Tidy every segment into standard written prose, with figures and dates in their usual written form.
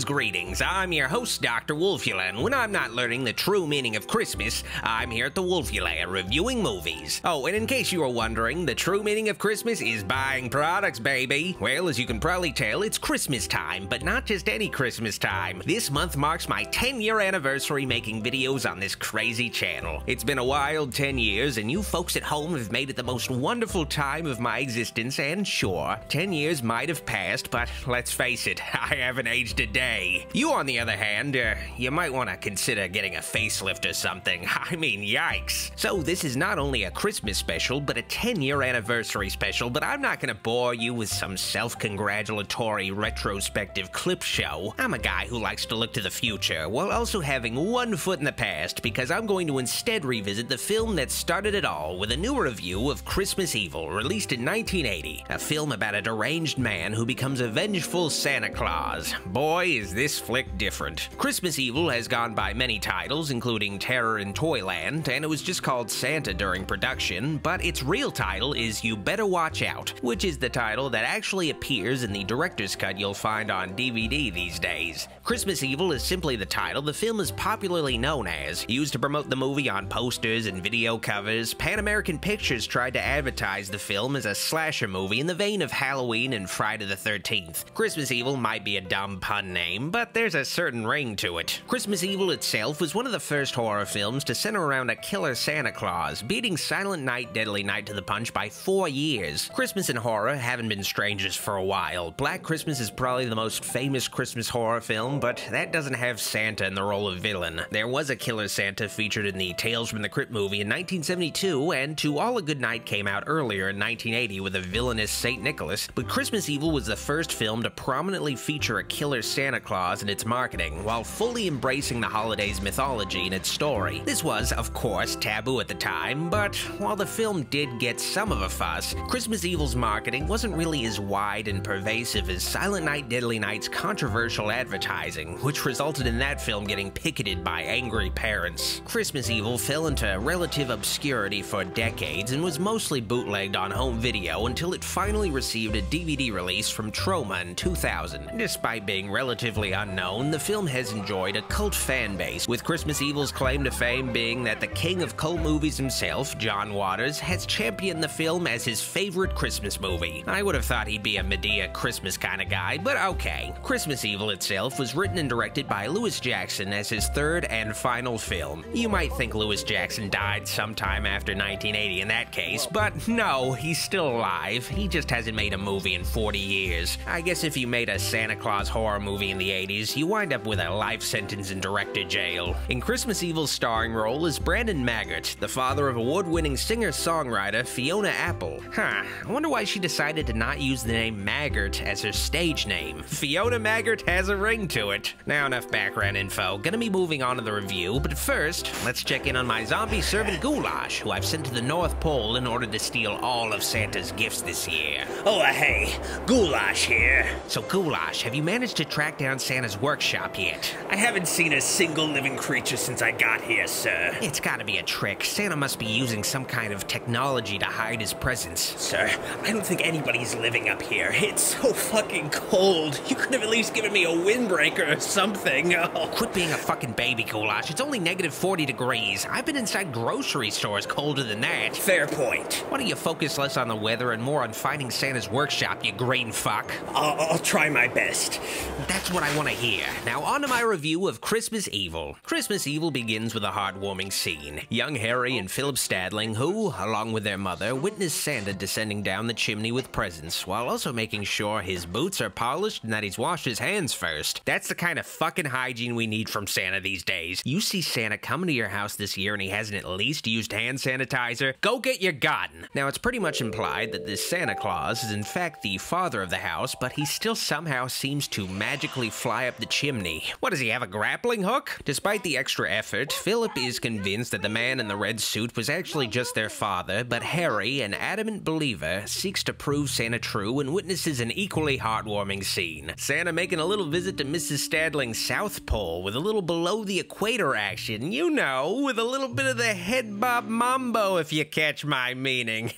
greetings. I'm your host, Dr. Wolfula, and when I'm not learning the true meaning of Christmas, I'm here at the Wolfula reviewing movies. Oh, and in case you were wondering, the true meaning of Christmas is buying products, baby. Well, as you can probably tell, it's Christmas time, but not just any Christmas time. This month marks my 10-year anniversary making videos on this crazy channel. It's been a wild 10 years, and you folks at home have made it the most wonderful time of my existence, and sure, 10 years might have passed, but let's face it, I haven't aged a day. You, on the other hand, you might want to consider getting a facelift or something. I mean, yikes. So this is not only a Christmas special, but a 10-year anniversary special, but I'm not going to bore you with some self-congratulatory retrospective clip show. I'm a guy who likes to look to the future, while also having one foot in the past, because I'm going to instead revisit the film that started it all with a new review of Christmas Evil, released in 1980, a film about a deranged man who becomes a vengeful Santa Claus. Boy, is this flick different. Christmas Evil has gone by many titles, including Terror in Toyland, and it was just called Santa during production, but its real title is You Better Watch Out, which is the title that actually appears in the director's cut you'll find on DVD these days. Christmas Evil is simply the title the film is popularly known as. Used to promote the movie on posters and video covers, Pan American Pictures tried to advertise the film as a slasher movie in the vein of Halloween and Friday the 13th. Christmas Evil might be a dumb pun name, but there's a certain ring to it. Christmas Evil itself was one of the first horror films to center around a killer Santa Claus, beating Silent Night, Deadly Night to the punch by 4 years. Christmas and horror haven't been strangers for a while. Black Christmas is probably the most famous Christmas horror film, but that doesn't have Santa in the role of villain. There was a killer Santa featured in the Tales from the Crypt movie in 1972, and To All a Good Night came out earlier in 1980 with a villainous St. Nicholas, but Christmas Evil was the first film to prominently feature a killer Santa Claus in its marketing, while fully embracing the holiday's mythology in its story. This was, of course, taboo at the time, but while the film did get some of a fuss, Christmas Evil's marketing wasn't really as wide and pervasive as Silent Night, Deadly Night's controversial advertising, which resulted in that film getting picketed by angry parents. Christmas Evil fell into relative obscurity for decades and was mostly bootlegged on home video until it finally received a DVD release from Troma in 2000. Despite being relatively unknown, the film has enjoyed a cult fan base, with Christmas Evil's claim to fame being that the king of cult movies himself, John Waters, has championed the film as his favorite Christmas movie. I would have thought he'd be a Medea Christmas kind of guy, but okay. Christmas Evil itself was written and directed by Lewis Jackson as his third and final film. You might think Lewis Jackson died sometime after 1980 in that case, but no, he's still alive. He just hasn't made a movie in 40 years. I guess if you made a Santa Claus horror movie in the 80s, you wind up with a life sentence in director jail. In Christmas Evil's starring role is Brandon Maggart, the father of award-winning singer-songwriter Fiona Apple. I wonder why she decided to not use the name Maggart as her stage name. Fiona Maggart has a ring to it. Now enough background info, gonna be moving on to the review, but first, let's check in on my zombie servant Goulash, who I've sent to the North Pole in order to steal all of Santa's gifts this year. Oh, hey, Goulash here. So Goulash, have you managed to track down Santa's workshop yet? I haven't seen a single living creature since I got here, sir. It's gotta be a trick. Santa must be using some kind of technology to hide his presence. Sir, I don't think anybody's living up here. It's so fucking cold. You could have at least given me a windbreaker or something. Oh. Quit being a fucking baby, Goulash. It's only negative 40 degrees. I've been inside grocery stores colder than that. Fair point. Why don't you focus less on the weather and more on finding Santa's workshop, you green fuck? I'll try my best. That's what I want to hear. Now on to my review of Christmas Evil. Christmas Evil begins with a heartwarming scene. Young Harry and Philip Stadling, who, along with their mother, witness Santa descending down the chimney with presents, while also making sure his boots are polished and that he's washed his hands first. That's the kind of fucking hygiene we need from Santa these days. You see Santa coming to your house this year and he hasn't at least used hand sanitizer? Go get your gun! Now it's pretty much implied that this Santa Claus is in fact the father of the house, but he still somehow seems to magically fly up the chimney. What, does he have a grappling hook? Despite the extra effort, Philip is convinced that the man in the red suit was actually just their father, but Harry, an adamant believer, seeks to prove Santa true and witnesses an equally heartwarming scene. Santa making a little visit to Mrs. Stadling's South Pole with a little below the equator action, you know, with a little bit of the head bob mambo if you catch my meaning.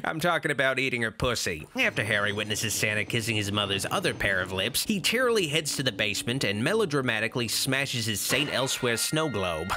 I'm talking about eating her pussy. After Harry witnesses Santa kissing his mother's other pair of lips, he tearily heads to the basement and melodramatically smashes his St. Elsewhere snow globe.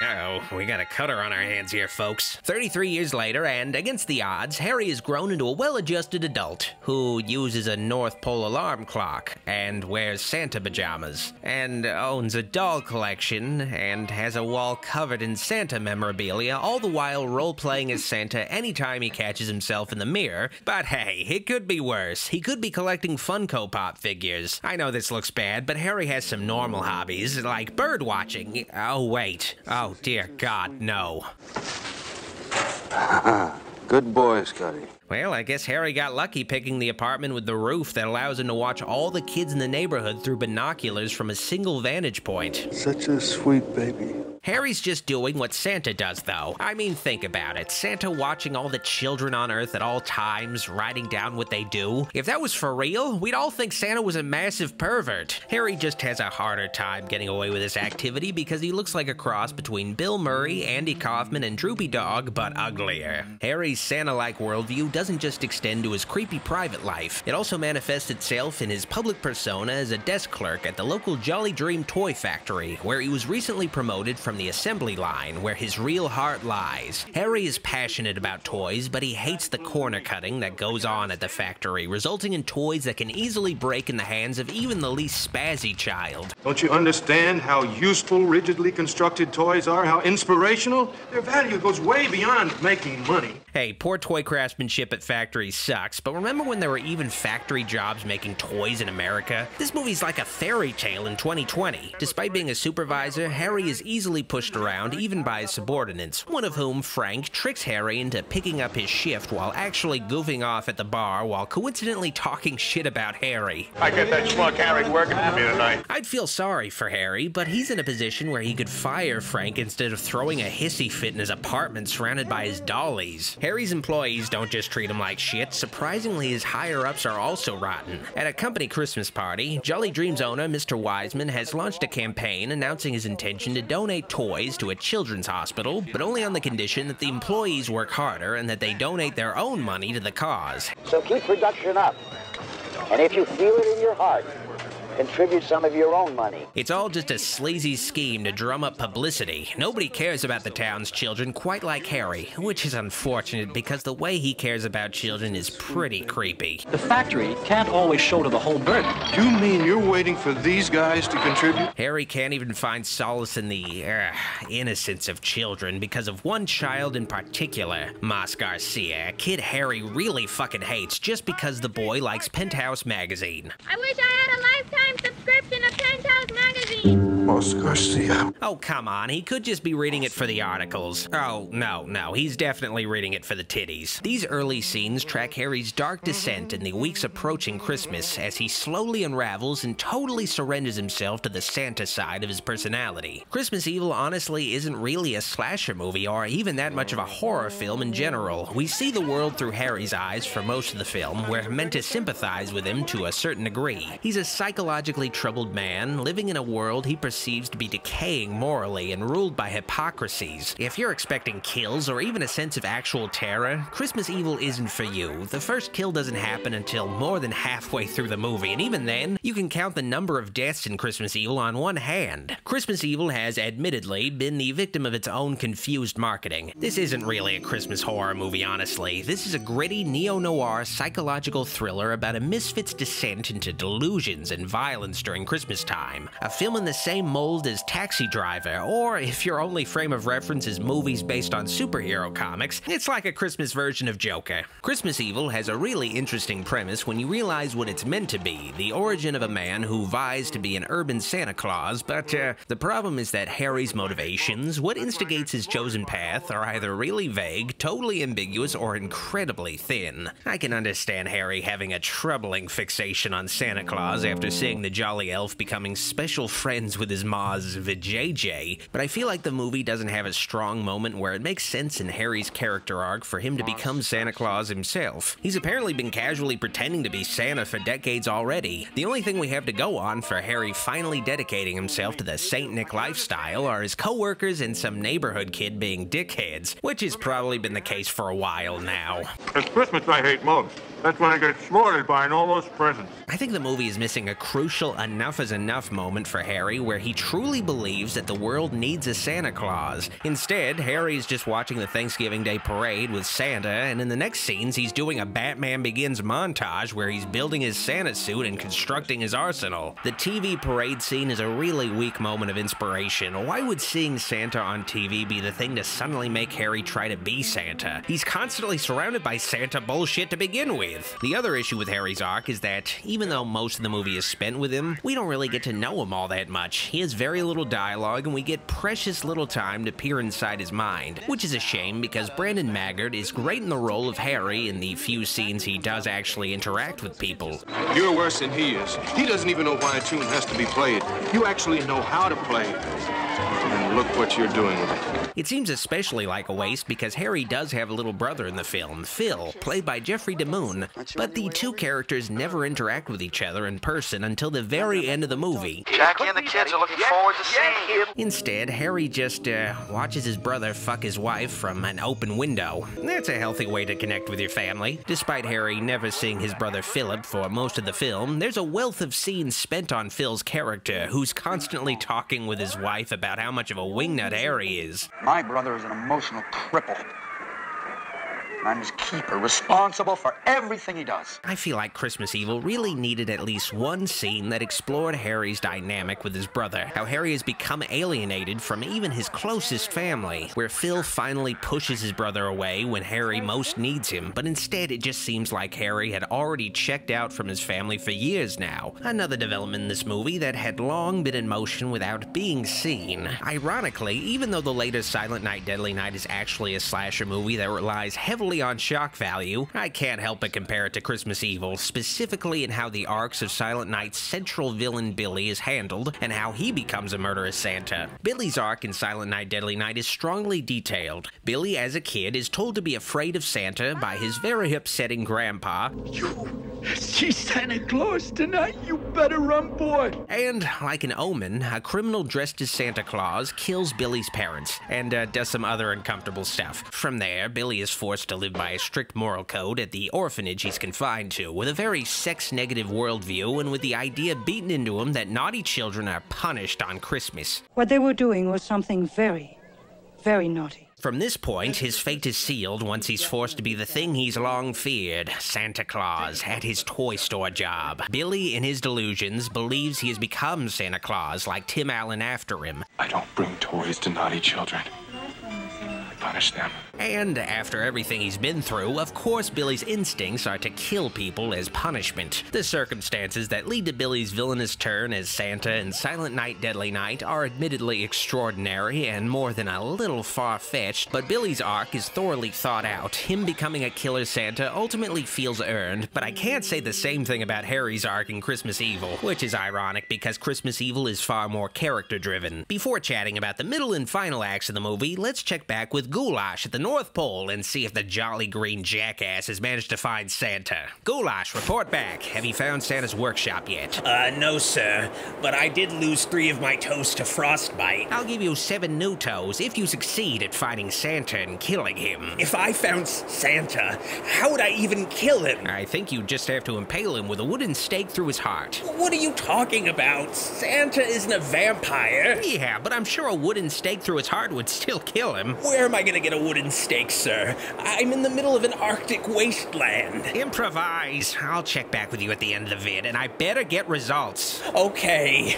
Uh-oh, we got a cutter on our hands here, folks. 33 years later, and against the odds, Harry has grown into a well-adjusted adult who uses a North Pole alarm clock and wears Santa pajamas and owns a doll collection and has a wall covered in Santa memorabilia, all the while role-playing as Santa anytime he catches himself in the mirror. But hey, it could be worse. He could be collecting Funko Pop figures. I know this looks bad, but Harry has some normal hobbies, like bird watching. Oh, wait. Oh, dear God, no. Good boy, Scotty. Well, I guess Harry got lucky picking the apartment with the roof that allows him to watch all the kids in the neighborhood through binoculars from a single vantage point. Such a sweet baby. Harry's just doing what Santa does, though. I mean, think about it. Santa watching all the children on Earth at all times, writing down what they do. If that was for real, we'd all think Santa was a massive pervert. Harry just has a harder time getting away with this activity because he looks like a cross between Bill Murray, Andy Kaufman, and Droopy Dog, but uglier. Harry's Santa-like worldview doesn't just extend to his creepy private life. It also manifests itself in his public persona as a desk clerk at the local Jolly Dream toy factory, where he was recently promoted from the assembly line, where his real heart lies. Harry is passionate about toys, but he hates the corner cutting that goes on at the factory, resulting in toys that can easily break in the hands of even the least spazzy child. Don't you understand how useful rigidly constructed toys are? How inspirational? Their value goes way beyond making money. Hey, poor toy craftsmanship at factories sucks, but remember when there were even factory jobs making toys in America? This movie's like a fairy tale in 2020. Despite being a supervisor, Harry is easily pushed around even by his subordinates, one of whom, Frank, tricks Harry into picking up his shift while actually goofing off at the bar while coincidentally talking shit about Harry. I get that schmuck Harry working for me tonight. I'd feel sorry for Harry, but he's in a position where he could fire Frank instead of throwing a hissy fit in his apartment surrounded by his dollies. Harry's employees don't just treat him like shit. Surprisingly, his higher-ups are also rotten. At a company Christmas party, Jolly Dream's owner, Mr. Wiseman, has launched a campaign announcing his intention to donate toys to a children's hospital, but only on the condition that the employees work harder and that they donate their own money to the cause. So keep production up. And if you feel it in your heart, contribute some of your own money. It's all just a sleazy scheme to drum up publicity. Nobody cares about the town's children quite like Harry, which is unfortunate because the way he cares about children is pretty creepy. The factory can't always shoulder the whole burden. You mean you're waiting for these guys to contribute? Harry can't even find solace in the innocence of children because of one child in particular, Mas Garcia, a kid Harry really fucking hates just because the boy likes Penthouse magazine. I wish I had a lifetime subscription of Penthouse magazine. Mas Garcia. Oh, come on, he could just be reading it for the articles. Oh, no, he's definitely reading it for the titties. These early scenes track Harry's dark descent in the weeks approaching Christmas as he slowly unravels and totally surrenders himself to the Santa side of his personality. Christmas Evil honestly isn't really a slasher movie or even that much of a horror film in general. We see the world through Harry's eyes for most of the film. We're meant to sympathize with him to a certain degree. He's a psychologically troubled man living in a world he perceives to be decaying morally and ruled by hypocrisies. If you're expecting kills or even a sense of actual terror, Christmas Evil isn't for you. The first kill doesn't happen until more than halfway through the movie, and even then, you can count the number of deaths in Christmas Evil on one hand. Christmas Evil has admittedly been the victim of its own confused marketing. This isn't really a Christmas horror movie, honestly. This is a gritty neo-noir psychological thriller about a misfit's descent into delusions and violence during Christmas time. A film in the same mold as Taxi Driver, or if your only frame of reference is movies based on superhero comics, it's like a Christmas version of Joker. Christmas Evil has a really interesting premise when you realize what it's meant to be, the origin of a man who vies to be an urban Santa Claus, but the problem is that Harry's motivations, what instigates his chosen path, are either really vague, totally ambiguous, or incredibly thin. I can understand Harry having a troubling fixation on Santa Claus after seeing the jolly elf becoming special friends with his ma's vajayjay, but I feel like the movie doesn't have a strong moment where it makes sense in Harry's character arc for him to become Santa Claus himself. He's apparently been casually pretending to be Santa for decades already. The only thing we have to go on for Harry finally dedicating himself to the Saint Nick lifestyle are his co-workers and some neighborhood kid being dickheads, which has probably been the case for a while now. It's Christmas I hate most. That's when I get slaughtered buying all those presents. I think the movie is missing a crucial enough is enough moment for Harry where he truly believes that the world needs a Santa Claus. Instead, Harry's just watching the Thanksgiving Day parade with Santa, and in the next scenes he's doing a Batman Begins montage where he's building his Santa suit and constructing his arsenal. The TV parade scene is a really weak moment of inspiration. Why would seeing Santa on TV be the thing to suddenly make Harry try to be Santa? He's constantly surrounded by Santa bullshit to begin with. The other issue with Harry's arc is that, even though most of the movie is spent with him, we don't really get to know him all that much. He has very little dialogue, and we get precious little time to peer inside his mind, which is a shame because Brandon Maggart is great in the role of Harry in the few scenes he does actually interact with people. You're worse than he is. He doesn't even know why a tune has to be played. You actually know how to play. And look what you're doing with it. It seems especially like a waste because Harry does have a little brother in the film, Phil, played by Jeffrey DeMoon, but the two characters never interact with each other in person until the very end of the movie. Jackie and the kids are looking forward to seeing him. Instead, Harry just watches his brother fuck his wife from an open window. That's a healthy way to connect with your family. Despite Harry never seeing his brother Philip for most of the film, there's a wealth of scenes spent on Phil's character, who's constantly talking with his wife about how much of a wingnut Harry is. My brother is an emotional cripple. I'm his keeper, responsible for everything he does. I feel like Christmas Evil really needed at least one scene that explored Harry's dynamic with his brother, how Harry has become alienated from even his closest family, where Phil finally pushes his brother away when Harry most needs him, but instead it just seems like Harry had already checked out from his family for years now. Another development in this movie that had long been in motion without being seen. Ironically, even though the later Silent Night, Deadly Night is actually a slasher movie that relies heavily on shock value, I can't help but compare it to Christmas Evil, specifically in how the arcs of Silent Night's central villain Billy is handled and how he becomes a murderous Santa. Billy's arc in Silent Night, Deadly Night is strongly detailed. Billy, as a kid, is told to be afraid of Santa by his very upsetting grandpa. You see Santa Claus tonight? You better run, boy. And, like an omen, a criminal dressed as Santa Claus kills Billy's parents and does some other uncomfortable stuff. From there, Billy is forced to live by a strict moral code at the orphanage he's confined to, with a very sex-negative worldview and with the idea beaten into him that naughty children are punished on Christmas. What they were doing was something very, very naughty. From this point, his fate is sealed once he's forced to be the thing he's long feared, Santa Claus, at his toy store job. Billy, in his delusions, believes he has become Santa Claus, like Tim Allen after him. I don't bring toys to naughty children. I punish them. And after everything he's been through, of course Billy's instincts are to kill people as punishment. The circumstances that lead to Billy's villainous turn as Santa in Silent Night, Deadly Night are admittedly extraordinary and more than a little far-fetched, but Billy's arc is thoroughly thought out. Him becoming a killer Santa ultimately feels earned, but I can't say the same thing about Harry's arc in Christmas Evil, which is ironic because Christmas Evil is far more character-driven. Before chatting about the middle and final acts of the movie, let's check back with Goulash at the North Pole and see if the jolly green jackass has managed to find Santa. Goulash, report back. Have you found Santa's workshop yet? No, sir. But I did lose 3 of my toes to frostbite. I'll give you 7 new toes if you succeed at finding Santa and killing him. If I found Santa, how would I even kill him? I think you just have to impale him with a wooden stake through his heart. What are you talking about? Santa isn't a vampire. Yeah, but I'm sure a wooden stake through his heart would still kill him. Where am I gonna get a wooden stake, sir? I'm in the middle of an Arctic wasteland. Improvise. I'll check back with you at the end of the vid, and I better get results. Okay.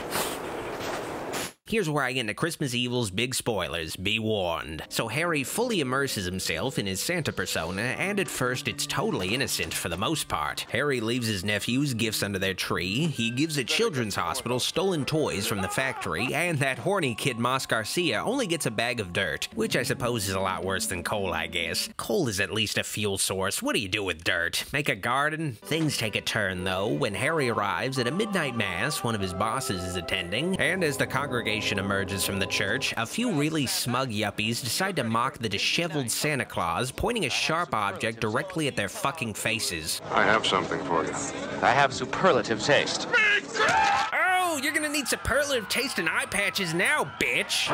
Here's where I get into Christmas Evil's big spoilers, be warned. So Harry fully immerses himself in his Santa persona, and at first it's totally innocent for the most part. Harry leaves his nephews gifts under their tree, he gives a children's hospital stolen toys from the factory, and that horny kid Mas Garcia only gets a bag of dirt, which I suppose is a lot worse than coal, I guess. Coal is at least a fuel source. What do you do with dirt? Make a garden? Things take a turn, though, when Harry arrives at a midnight mass one of his bosses is attending, and as the congregation emerges from the church, a few really smug yuppies decide to mock the disheveled Santa Claus, pointing a sharp object directly at their fucking faces. I have something for you. I have superlative taste. Oh, you're gonna need superlative taste and eye patches now, bitch.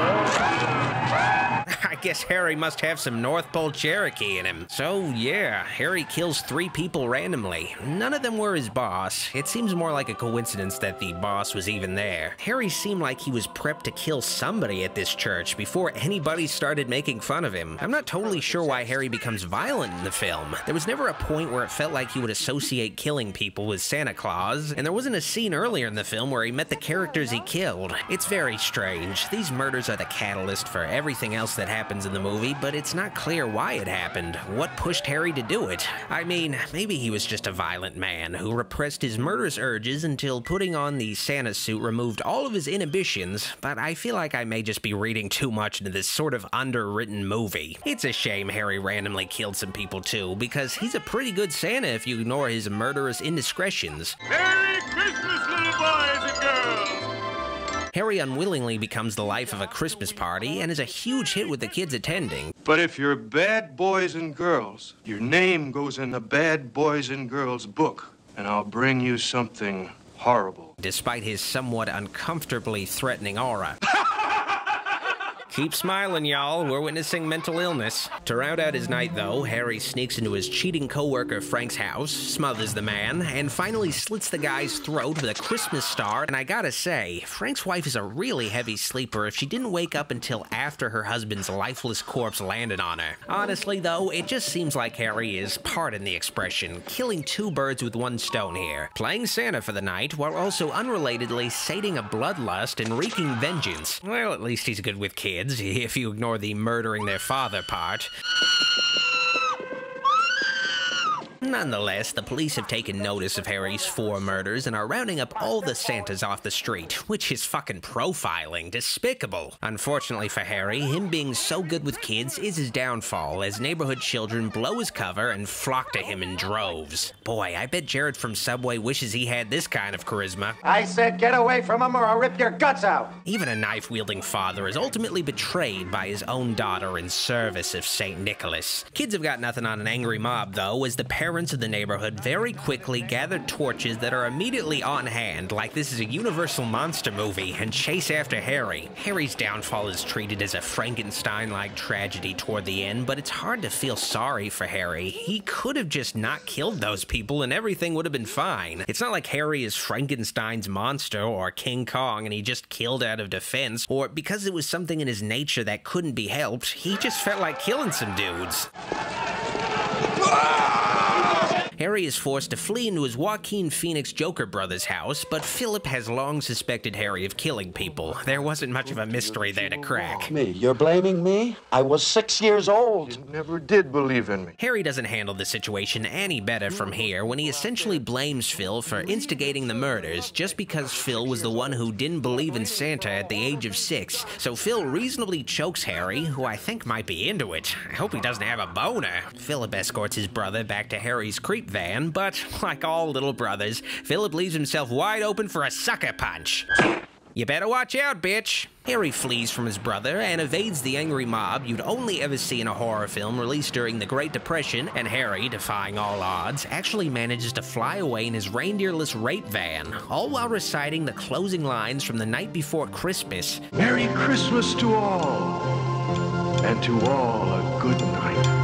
I guess Harry must have some North Pole Cherokee in him. So, yeah, Harry kills 3 people randomly. None of them were his boss. It seems more like a coincidence that the boss was even there. Harry seemed like he was prepped to kill somebody at this church before anybody started making fun of him. I'm not totally sure why Harry becomes violent in the film. There was never a point where it felt like he would associate killing people with Santa Claus, and there wasn't a scene earlier in the film where he met the characters he killed. It's very strange. These murders are the catalyst for everything else that happens in the movie, but it's not clear why it happened. What pushed Harry to do it? I mean, maybe he was just a violent man who repressed his murderous urges until putting on the Santa suit removed all of his inhibitions, but I feel like I may just be reading too much into this sort of underwritten movie. It's a shame Harry randomly killed some people too, because he's a pretty good Santa if you ignore his murderous indiscretions. Merry Christmas, little boys and girls! Harry unwillingly becomes the life of a Christmas party and is a huge hit with the kids attending. But if you're bad boys and girls, your name goes in the bad boys and girls book, and I'll bring you something horrible. Despite his somewhat uncomfortably threatening aura. Keep smiling, y'all. We're witnessing mental illness. To round out his night, though, Harry sneaks into his cheating co-worker Frank's house, smothers the man, and finally slits the guy's throat with a Christmas star. And I gotta say, Frank's wife is a really heavy sleeper if she didn't wake up until after her husband's lifeless corpse landed on her. Honestly, though, it just seems like Harry is, pardon the expression, killing 2 birds with 1 stone here. Playing Santa for the night, while also unrelatedly sating a bloodlust and wreaking vengeance. Well, at least he's good with kids, if you ignore the murdering their father part. Nonetheless, the police have taken notice of Harry's 4 murders and are rounding up all the Santas off the street, which is fucking profiling. Despicable. Unfortunately for Harry, him being so good with kids is his downfall, as neighborhood children blow his cover and flock to him in droves. Boy, I bet Jared from Subway wishes he had this kind of charisma. I said get away from him or I'll rip your guts out. Even a knife-wielding father is ultimately betrayed by his own daughter in service of St. Nicholas. Kids have got nothing on an angry mob, though, as the parents of the neighborhood very quickly gather torches that are immediately on hand, like this is a Universal monster movie, and chase after Harry. Harry's downfall is treated as a Frankenstein-like tragedy toward the end, but it's hard to feel sorry for Harry. He could have just not killed those people and everything would have been fine. It's not like Harry is Frankenstein's monster or King Kong and he just killed out of defense, or because it was something in his nature that couldn't be helped, he just felt like killing some dudes. Harry is forced to flee into his Joaquin Phoenix Joker brother's house, but Philip has long suspected Harry of killing people. There wasn't much of a mystery there to crack. Me? You're blaming me? I was 6 years old. You never did believe in me. Harry doesn't handle the situation any better from here when he essentially blames Phil for instigating the murders just because Phil was the one who didn't believe in Santa at the age of 6. So Phil reasonably chokes Harry, who I think might be into it. I hope he doesn't have a boner. Philip escorts his brother back to Harry's creep van, but like all little brothers, Philip leaves himself wide open for a sucker punch. You better watch out, bitch. Harry flees from his brother and evades the angry mob you'd only ever see in a horror film released during the Great Depression, and Harry, defying all odds, actually manages to fly away in his reindeerless rape van, all while reciting the closing lines from The Night Before Christmas. Merry Christmas to all, and to all a good night.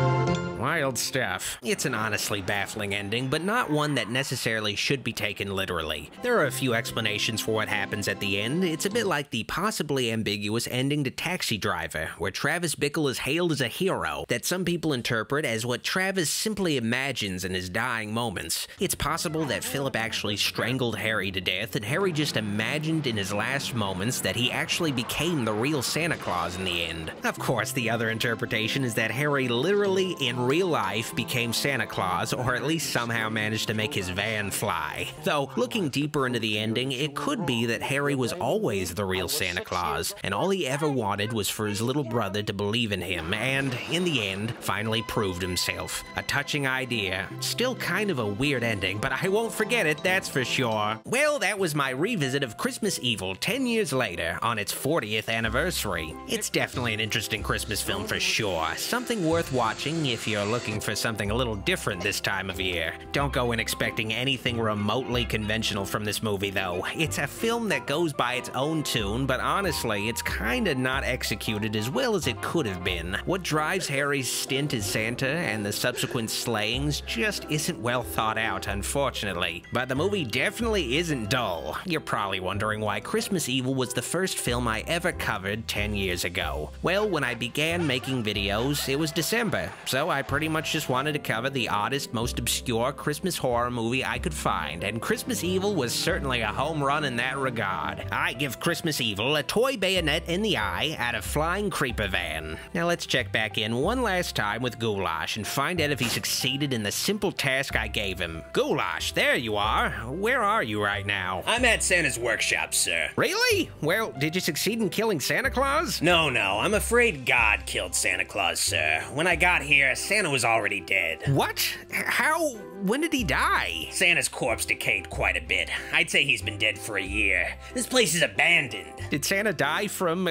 Why, wild stuff. It's an honestly baffling ending, but not one that necessarily should be taken literally. There are a few explanations for what happens at the end. It's a bit like the possibly ambiguous ending to Taxi Driver, where Travis Bickle is hailed as a hero that some people interpret as what Travis simply imagines in his dying moments. It's possible that Philip actually strangled Harry to death, and Harry just imagined in his last moments that he actually became the real Santa Claus in the end. Of course, the other interpretation is that Harry literally, in real life, became Santa Claus, or at least somehow managed to make his van fly. Though, looking deeper into the ending, it could be that Harry was always the real Santa Claus, and all he ever wanted was for his little brother to believe in him, and, in the end, finally proved himself. A touching idea. Still kind of a weird ending, but I won't forget it, that's for sure. Well, that was my revisit of Christmas Evil 10 years later, on its 40th anniversary. It's definitely an interesting Christmas film for sure. Something worth watching if you're looking for something a little different this time of year. Don't go in expecting anything remotely conventional from this movie, though. It's a film that goes by its own tune, but honestly, it's kinda not executed as well as it could have been. What drives Harry's stint as Santa and the subsequent slayings just isn't well thought out, unfortunately. But the movie definitely isn't dull. You're probably wondering why Christmas Evil was the first film I ever covered 10 years ago. Well, when I began making videos, it was December, so I pretty much just wanted to cover the oddest, most obscure Christmas horror movie I could find, and Christmas Evil was certainly a home run in that regard. I give Christmas Evil a toy bayonet in the eye at a flying creeper van. Now let's check back in one last time with Goulash and find out if he succeeded in the simple task I gave him. Goulash, there you are. Where are you right now? I'm at Santa's workshop, sir. Really? Well, did you succeed in killing Santa Claus? No, I'm afraid God killed Santa Claus, sir. When I got here, Santa was already dead. What? How? When did he die? Santa's corpse decayed quite a bit. I'd say he's been dead for a year. This place is abandoned. Did Santa die from,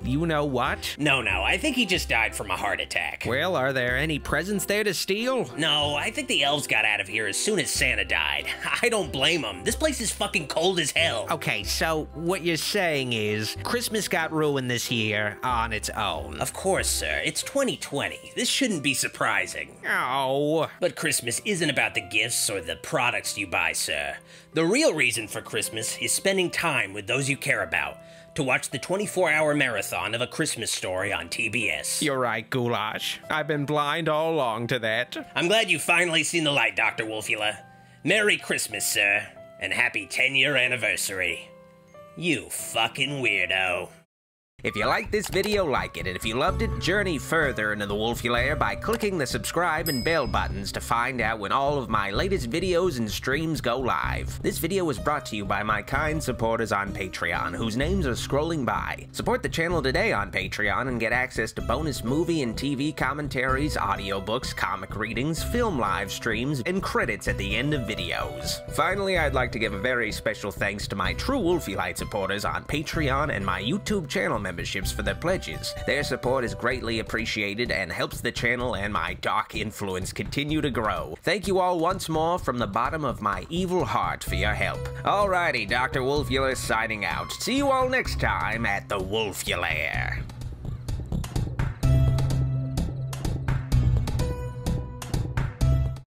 you know what? No, I think he just died from a heart attack. Well, are there any presents there to steal? No, I think the elves got out of here as soon as Santa died. I don't blame them. This place is fucking cold as hell. Okay, so what you're saying is Christmas got ruined this year on its own. Of course, sir. It's 2020. This shouldn't be surprising. Oh. But Christmas isn't about the gifts or the products you buy, sir. The real reason for Christmas is spending time with those you care about. To watch the 24-hour marathon of A Christmas Story on TBS. You're right, Goulash. I've been blind all along to that. I'm glad you've finally seen the light, Dr. Wolfula. Merry Christmas, sir, and happy 10-year anniversary. You fucking weirdo. If you liked this video, like it, and if you loved it, journey further into the Wolfula by clicking the subscribe and bell buttons to find out when all of my latest videos and streams go live. This video was brought to you by my kind supporters on Patreon, whose names are scrolling by. Support the channel today on Patreon and get access to bonus movie and TV commentaries, audiobooks, comic readings, film live streams, and credits at the end of videos. Finally, I'd like to give a very special thanks to my true Wolfulite supporters on Patreon and my YouTube channel memberships for their pledges. Their support is greatly appreciated and helps the channel and my dark influence continue to grow. Thank you all once more from the bottom of my evil heart for your help. Alrighty, Dr. Wolfula signing out. See you all next time at the Wolfula.